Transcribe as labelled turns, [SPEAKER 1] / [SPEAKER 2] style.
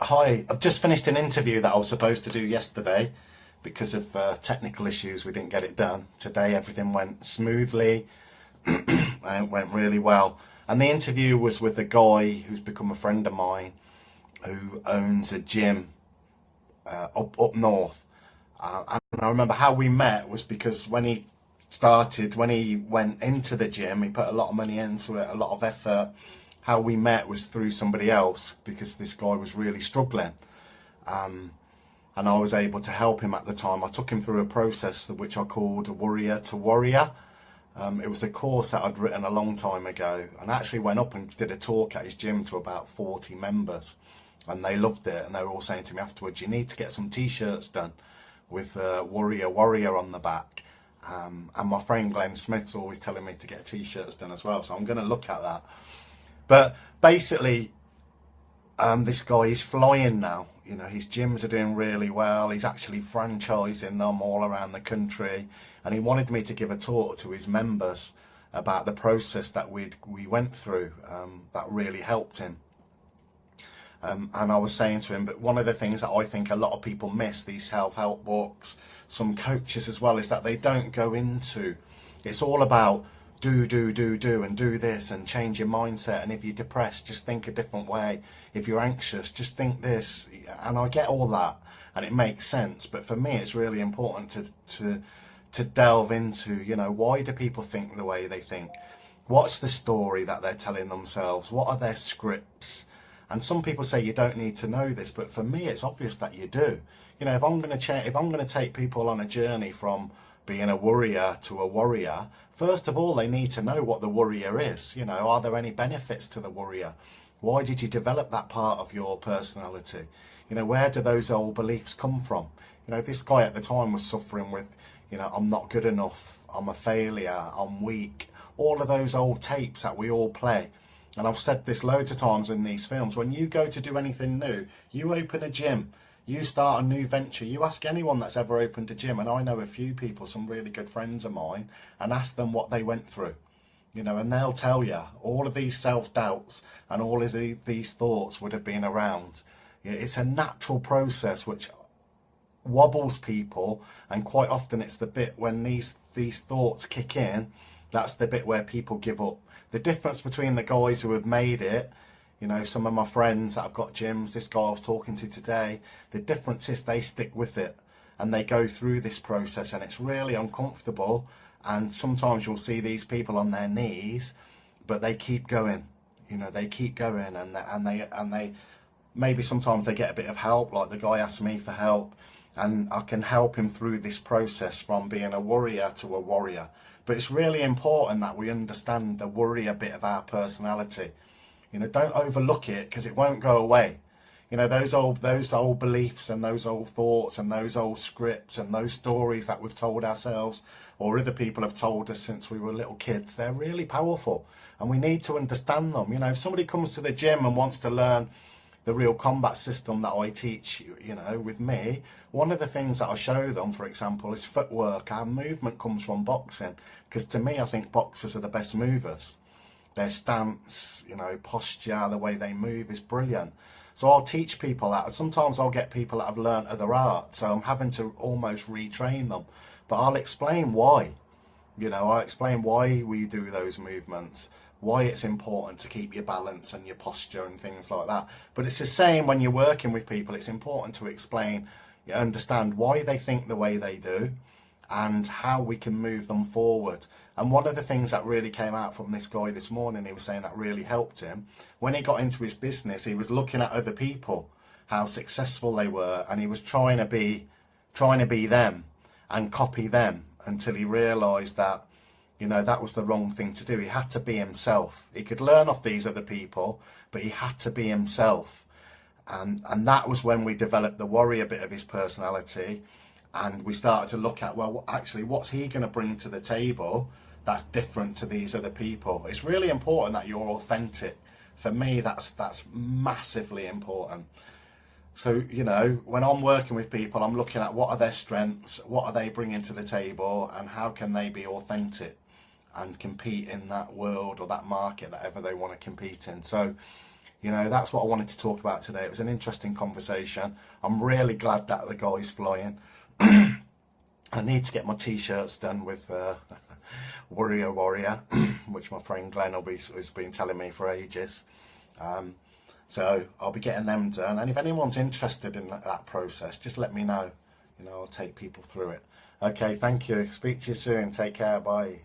[SPEAKER 1] Hi, I've just finished an interview that I was supposed to do yesterday. Because of technical issues, we didn't get it done. Today, everything went smoothly and it went really well. And the interview was with a guy who's become a friend of mine who owns a gym up north. And I remember how we met was because when he went into the gym, he put a lot of money into it, a lot of effort. How we met was through somebody else because this guy was really struggling. And I was able to help him at the time. I took him through a process which I called Worrier to Warrior. It was a course that I'd written a long time ago, and I actually went up and did a talk at his gym to about 40 members, and they loved it. And they were all saying to me afterwards, "You need to get some T-shirts done with Warrior on the back." And my friend Glenn Smith's always telling me to get T-shirts done as well, so I'm going to look at that. But basically, this guy is flying now. You know, his gyms are doing really well. He's actually franchising them all around the country. And he wanted me to give a talk to his members about the process that we went through that really helped him. And I was saying to him, but one of the things that I think a lot of people miss, these self-help books, some coaches as well, is that they don't go into, it's all about do and do this and change your mindset, and if you're depressed, just think a different way. If you're anxious, just think this. And I get all that and it makes sense, but for me it's really important to delve into, you know, why do people think the way they think? What's the story that they're telling themselves? What are their scripts? And some people say you don't need to know this, but for me it's obvious that you do. You know, if I'm going to take people on a journey from being a worrier to a warrior, first of all, they need to know what the worrier is. You know, are there any benefits to the worrier? Why did you develop that part of your personality? You know, where do those old beliefs come from? You know, this guy at the time was suffering with, you know, I'm not good enough, I'm a failure, I'm weak, all of those old tapes that we all play. And I've said this loads of times in these films, when you go to do anything new, you open a gym, you start a new venture, you ask anyone that's ever opened a gym, and I know a few people, some really good friends of mine, and ask them what they went through. You know, and they'll tell you all of these self-doubts and all of these thoughts would have been around. It's a natural process which wobbles people, and quite often it's the bit when these thoughts kick in, that's the bit where people give up. The difference between the guys who have made it, you know, some of my friends that have got gyms, this guy I was talking to today, the difference is they stick with it and they go through this process, and it's really uncomfortable, and sometimes you'll see these people on their knees, but they keep going. You know, they keep going, and they maybe sometimes they get a bit of help, like the guy asked me for help, and I can help him through this process from being a worrier to a warrior. But it's really important that we understand the worrier bit of our personality. You know, don't overlook it, because it won't go away. You know, those old beliefs and those old thoughts and those old scripts and those stories that we've told ourselves or other people have told us since we were little kids, they're really powerful and we need to understand them. You know, if somebody comes to the gym and wants to learn the real combat system that I teach, you know, with me, one of the things that I show them, for example, is footwork. Our movement comes from boxing, because to me, I think boxers are the best movers. Their stance, you know, posture, the way they move is brilliant. So I'll teach people that. Sometimes I'll get people that have learnt other art, so I'm having to almost retrain them. But I'll explain why. You know, I'll explain why we do those movements, why it's important to keep your balance and your posture and things like that. But it's the same when you're working with people. It's important to explain, you understand why they think the way they do, and how we can move them forward. And one of the things that really came out from this guy this morning, he was saying that really helped him, when he got into his business, he was looking at other people, how successful they were, and he was trying to be them and copy them, until he realized that, you know, that was the wrong thing to do. He had to be himself. He could learn off these other people, but he had to be himself. And that was when we developed the warrior bit of his personality. And we started to look at, well, actually, what's he going to bring to the table that's different to these other people? It's really important that you're authentic. For me, that's massively important. So, you know, when I'm working with people, I'm looking at what are their strengths, what are they bringing to the table, and how can they be authentic and compete in that world or that market that ever they want to compete in. So You know, that's what I wanted to talk about today. It was an interesting conversation. I'm really glad that the guy's flying. I need to get my t-shirts done with Worrier, which my friend Glenn has been telling me for ages. So I'll be getting them done. And if anyone's interested in that process, just let me know. You know, I'll take people through it. Okay, thank you. Speak to you soon. Take care. Bye.